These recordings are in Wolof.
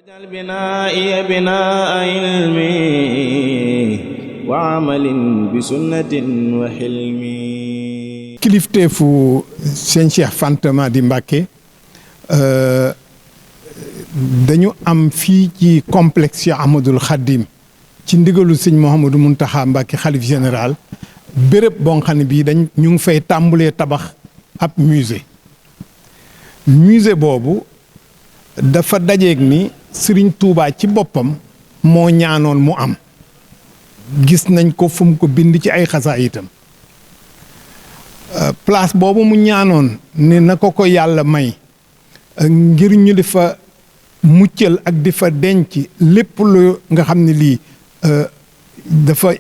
wajal binaa'i binaa'a ilmi wa amalin bi sunnatin wa hilmi. kilifteefu sëñ Cheikh Fanta Mady Mbacké dañu am fii ci complexe Cheikh Ahmadoul Khadim ci ndigalu sëñ Mouhamadou Mountakha Mbacké xalif général béréb boo xam ne bii ñu ngi fay tàmbalee tabax ab musée boobu dafa dajeeg ni Serigne Touba ci boppam moo ñaanoon mu am gis nañ ko fu mu ko bind ci ay xasaayitam place boobu mu ñaanoon ne na ko yàlla may ngir ñu di fa muccal ak di fa denc lépp lu nga xam ne lii dafa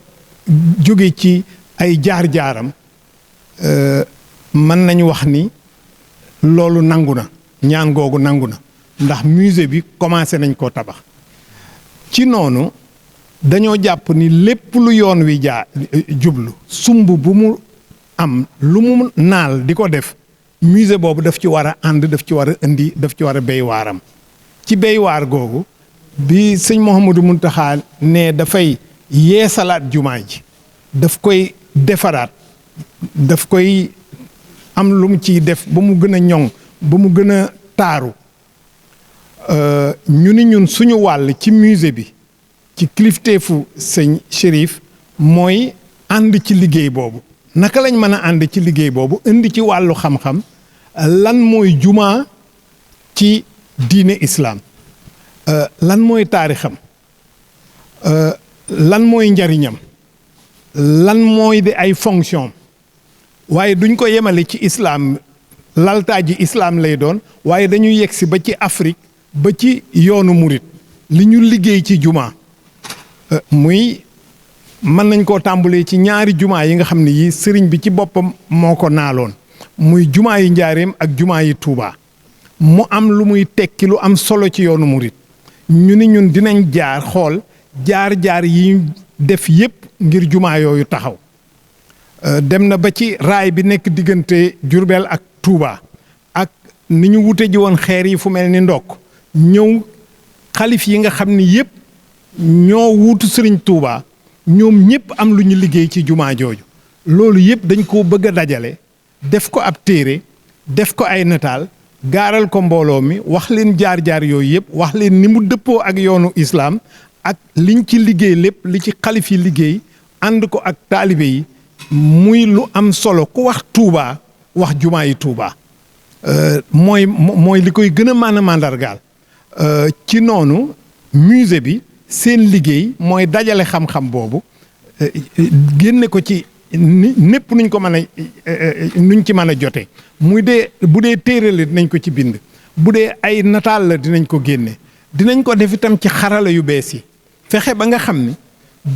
jóge ci ay jaar-jaaram mën nañu wax ni loolu nangu na ñaan googu nangu na ndax musée bi commencé nañ koo tabax ci noonu dañoo jàpp ni lépp lu yoon wi jublu sumb bu mu am lu mu naal di ko def musée boobu daf ci war a ànd daf ci war a indi daf ci war a béy waaram ci béy waar googu bi sëñ Mouhamadou Mountakha ne dafay yeesalaat jumaa ji daf koy defaraat daf koy am lu mu ciy def ba mu gën a ñoŋ ba mu gën a taaru ñu ni ñun suñu wàll ci musée bi ci kilifteefu sëñ Chérif mooy ànd ci liggéey boobu naka lañ mën a ànd ci liggéey boobu indi ci wàllu xam-xam lan mooy jumaa ci diine islaam lan mooy taarixam lan mooy njariñam lan mooy di ay fonction waaye duñ ko yemale ci islaam laltaaji islaam lay doon waaye dañuy yegsi ba ci Afrique ba ci yoonu murit li ñu liggéey ci jumaa muy mën nañ koo tàmbalee ci ñaari jumaa yi nga xam ne yii sëriñ bi ci boppam moo ko naaloon muy jumaa yi njaareem ak jumaa yi Tuubaa mu am lu muy tekki lu am solo ci yoonu murit ñu ni ñun dinañ jaar xool jaar-jaar yi def yépp ngir jumaa yooyu taxaw dem na ba ci raay bi nekk diggante Jurbel ak Tuubaa ak ni ñu wute ji woon xeer yi fu mel ni ndokk ñëw xalif yi nga xam ni yépp ñoo wuutu sëriñ Tuubaa ñoom ñëpp am lu ñu liggéey ci jumaa jooju loolu yëpp dañ koo bëgg a dajale def ko ab téere def ko ay nataal gaaral ko mbooloo mi wax leen jaar-jaar yooyu yëpp wax leen ni mu dëppoo ak yoonu islaam ak liñ ci liggéey lépp li ci xalif yi liggéey ànd ko ak taalibe yi muy lu am solo ku wax Touba wax jumaa yi Touba mooy li koy gën a mën a màndargaal ci noonu musée bi seen liggéey mooy dajale xam-xam boobu génne ko ci népp nuñ ko mën a nuñ ci mën a jote muy dee bu dee téere la dinañ ko ci bind bu dee ay nataal la dinañ ko génne dinañ ko def itam ci xarala yu bees yi fexe ba nga xam ni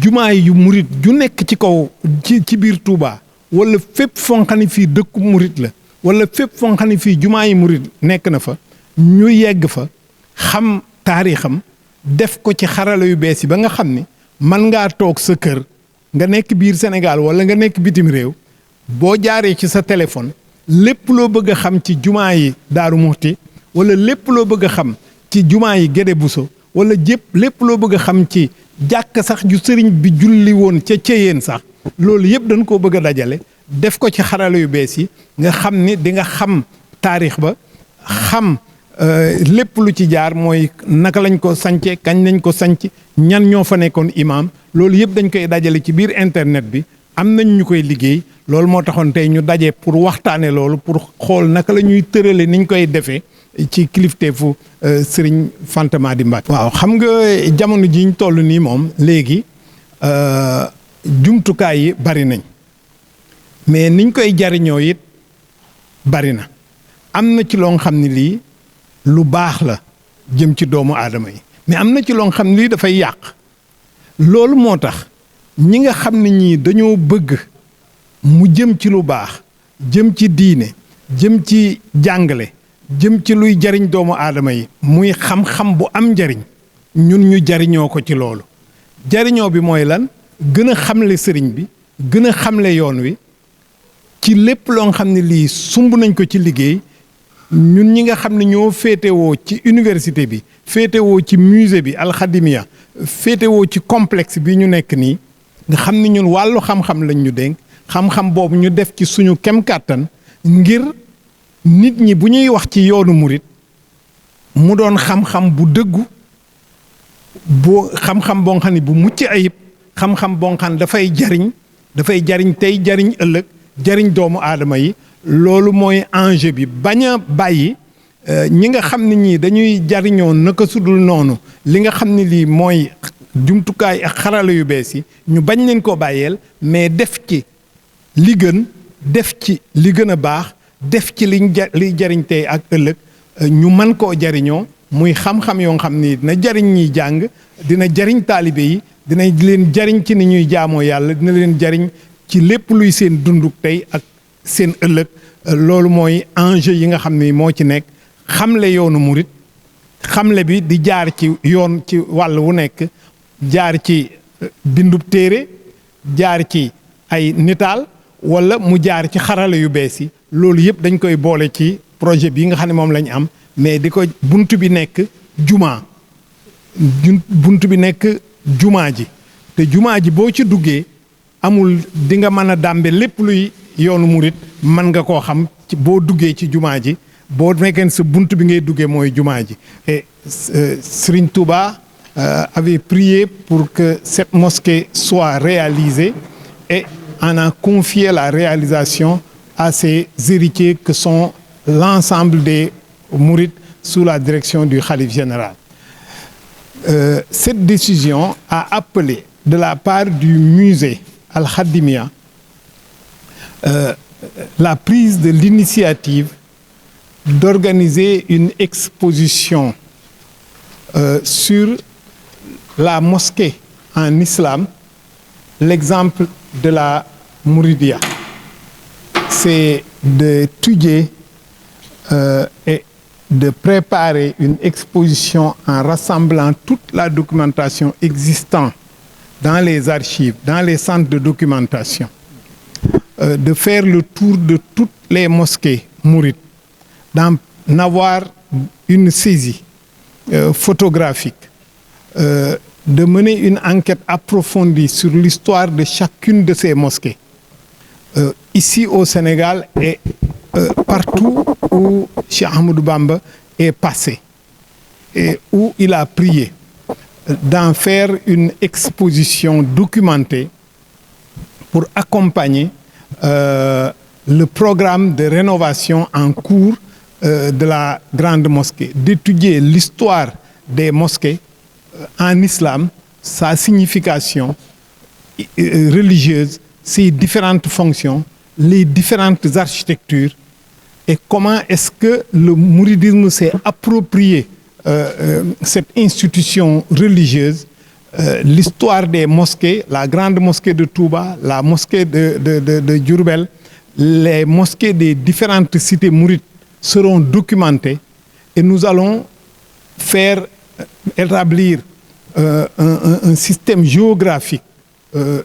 jumaa yu murit ju nekk ci kaw ci biir Touba wala fépp fonxani fii dëkku murit la wala fépp fonxani fii jumaa yi murit nekk na fa ñu yegg fa xam taarixam def ko ci xarala yu bees yi ba nga xam ni man ngaa toog sa kër nga nekk biir Sénégal wala nga nekk bitim réew boo jaaree ci sa téléphone lépp loo bëgg a xam ci jumaa yi Daaru Muxti wala lépp loo bëgg a xam ci jumaa yi Gédé Buso wala lépp loo bëgg a xam ci jàkk sax ju sëriñ bi julli woon ca Ceyeen sax loolu yëpp dañ koo bëgg a dajale def ko ci xarala yu bees yi nga xam ni di nga xam taarix ba xam lépp lu ci jaar mooy naka lañ ko sancee kañ lañ ko sanc ñan ñoo fa nekkoon imaam loolu yëpp dañ koy dajale ci biir internet bi am nañ ñu koy liggéey loolu moo taxoon tey ñu daje pour waxtaane loolu pour xool naka la ñuy tërale niñ koy defee ci kilifteefu sëriñ Fanta Mady Mbacké waaw xam nga jamono ji ñu toll nii moom léegi jumtukaay yi bari nañ mais niñ koy jariñoo it bari na am na ci loo xam ne lii lu baax la jëm ci doomu aadama yi mais am na ci loo xam ne lii dafay yàq loolu moo tax ñi nga xam ne ñii dañoo bëgg mu jëm ci lu baax jëm ci diine jëm ci jàngale jëm ci luy jariñ doomu aadama yi muy xam-xam bu am njariñ ñun ñu jariñoo ko ci loolu jariñoo bi mooy lan gën a xamle sëriñ bi gën a xamle yoon wi ci lépp loo xam ne lii sumb nañ ko ci liggéey ñun ñi nga xam ne ñoo féetewoo ci université bi féetewoo ci musée bi Al Khadimiya féetewoo ci complexe bi ñu nekk nii nga xam ni ñun wàllu xam-xam lañ ñu dénk xam-xam boobu ñu def ci suñu kem kàttan ngir nit ñi bu ñuy wax ci yoonu murit mu doon xam-xam bu dëggu boo xam-xam boo xam ne bu mucc ayib xam-xam boo xam ne dafay jariñ tey jariñ ëllëg jariñ doomu aadama yi loolu mooy enjeu bi bañ a bàyyi ñi nga xam ne ñii dañuy jariñoo naka sudul noonu li nga xam ne lii mooy jumtukaay ak xarala yu bees yi ñu bañ leen koo bàyyeel mais def ci li gën def ci li gën a baax def ci liy jariñ tey ak ëllëg ñu mën koo jariñoo muy xam-xam yoo xam ni dina jariñ ñiy jàng dina jariñ taalibe yi dina leen jariñ ci ni ñuy jaamoo yàlla dina leen jariñ ci lépp luy seen dunduk tey ak seen ëllëg loolu mooy enjeu yi nga xam ni moo ci nekk xamle yoonu murit xamle bi di jaar ci yoon ci wàll wu nekk jaar ci bindub téere jaar ci ay nitaal wala mu jaar ci xarala yu bees yi loolu yëpp dañ koy boole ci projet bi nga xam ne moom lañ am mais di ko bunt bi nekk jumaa bunt bi nekk jumaa ji te jumaa ji boo ci duggee amul di nga mën a dàmbe lépp luy yoonu murit mën nga koo xam ci boo duggee ci jumaa ji boo nekkee sa bunt bi ngay duggee mooy jumaa ji et Serigne Touba avait prié pour que cette mosquée soit réalisée et en a confié la réalisation à ses héritiers que sont l'ensemble des mourides sous la direction du khalife général. Cette décision a appelé de la part du musée Al Khadimiya la prise de l'initiative d'organiser une exposition sur la mosquée en islam, l'exemple de la Mouridia. C'est d'étudier et de préparer une exposition en rassemblant toute la documentation existante dans les archives, dans les centres de documentation, de faire le tour de toutes les mosquées mourides, d'en avoir une saisie photographique, de mener une enquête approfondie sur l'histoire de chacune de ces mosquées, ici au Sénégal et partout où Cheikh Ahmadou Bamba est passé et où il a prié, d'en faire une exposition documentée pour accompagner le programme de rénovation en cours de la grande mosquée, d'étudier l'histoire des mosquées en islam, sa signification religieuse, ses différentes fonctions, les différentes architectures et comment est-ce que le mouridisme s'est approprié cette institution religieuse, l'histoire des mosquées, la grande mosquée de Touba, la mosquée de Diourbel, les mosquées des différentes cités mourides seront documentées et nous allons faire établir un système géographique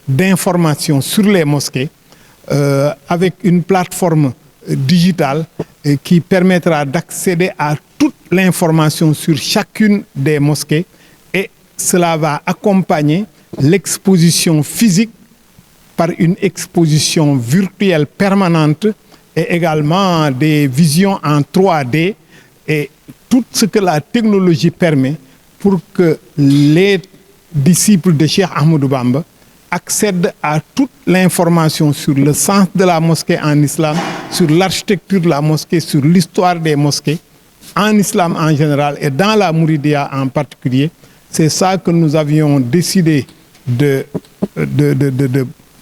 d'information sur les mosquées avec une plateforme digitale qui permettra d'accéder à toute l'information sur chacune des mosquées et cela va accompagner l'exposition physique par une exposition virtuelle permanente et également des visions en 3D et tout ce que la technologie permet pour que les disciples de Cheikh Ahmadou Bamba accèdent à toute l'information sur le sens de la mosquée en islam, sur l'architecture de la mosquée, sur l'histoire des mosquées, en islam en général et dans la Mouridia en particulier. C'est ça que nous avions décidé de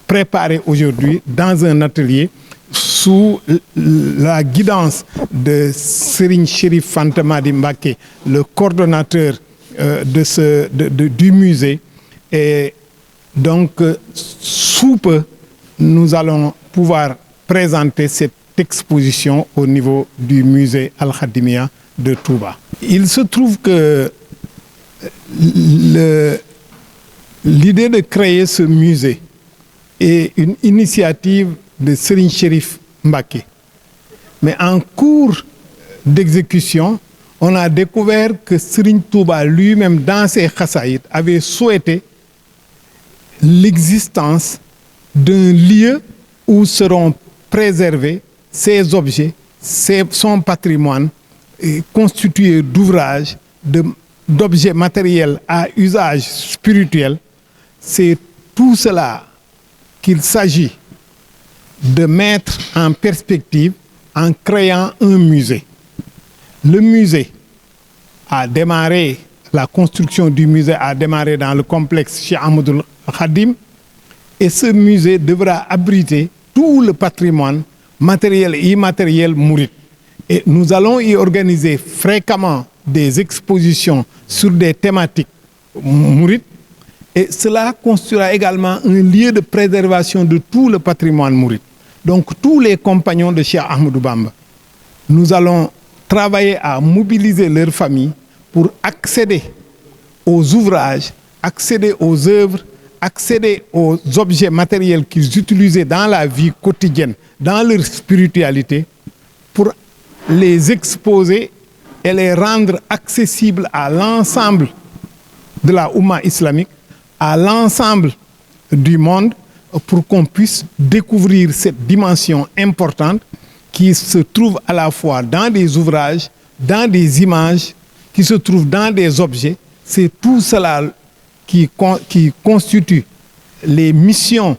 préparer aujourd'hui dans un atelier sous la guidance de Serigne Chérif Fanta Madi Mbacké, le coordonnateur du musée. Et donc, sous peu, nous allons pouvoir présenter cette exposition au niveau du musée Al Khadimiya de Touba. Il se trouve que l'idée de créer ce musée est une initiative de Serigne Chérif Mbacké. Mais en cours d'exécution, on a découvert que Serigne Touba lui-même, dans ses khassaïd, avait souhaité l'existence d'un lieu où seront préservés ses objets, son patrimoine, constitué d'ouvrages, d'objets matériels à usage spirituel. C'est tout cela qu'il s'agit de mettre en perspective en créant un musée. Le musée a démarré, la construction du musée a démarré dans le complexe Cheikh Ahmadoul Khadim, et ce musée devra abriter tout le patrimoine matériel et immatériel mouride. Et nous allons y organiser fréquemment des expositions sur des thématiques mourides, et cela constituera également un lieu de préservation de tout le patrimoine mouride. Donc tous les compagnons de Cheikh Ahmadou Bamba, nous allons travailler à mobiliser leurs familles pour accéder aux ouvrages, accéder aux œuvres, accéder aux objets matériels qu'ils utilisaient dans la vie quotidienne, dans leur spiritualité, pour les exposer et les rendre accessibles à l'ensemble de la Oumma islamique, à l'ensemble du monde, pour qu'on puisse découvrir cette dimension importante qui se trouve à la fois dans des ouvrages, dans des images, qui se trouve dans des objets. C'est tout cela qui constitue les missions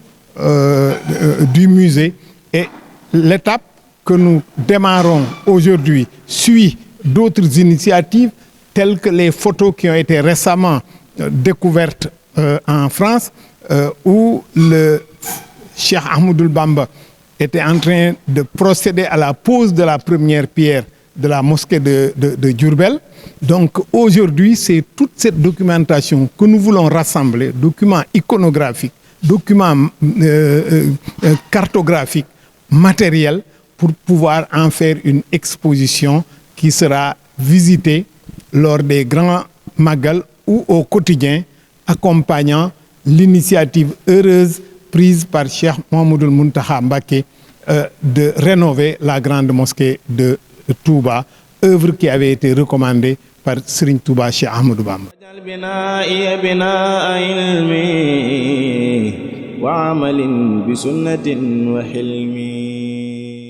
du musée. Et l'étape que nous démarrons aujourd'hui suit d'autres initiatives telles que les photos qui ont été récemment découvertes en France, où le Cheikh Ahmadoul Bamba était en train de procéder à la pose de la première pierre de la mosquée de Diourbel. Donc aujourd'hui, c'est toute cette documentation que nous voulons rassembler, documents iconographiques, documents cartographiques, matériels, pour pouvoir en faire une exposition qui sera visitée lors des grands magal ou au quotidien, accompagnant l'initiative heureuse prise par Cheikh Mouhamadoul Mountakha Mbacké de rénover la grande mosquée de Touba, œuvre qui avait été recommandée par Serigne Touba Cheikh Ahmadou Bamba. وعمل بسنة وحلم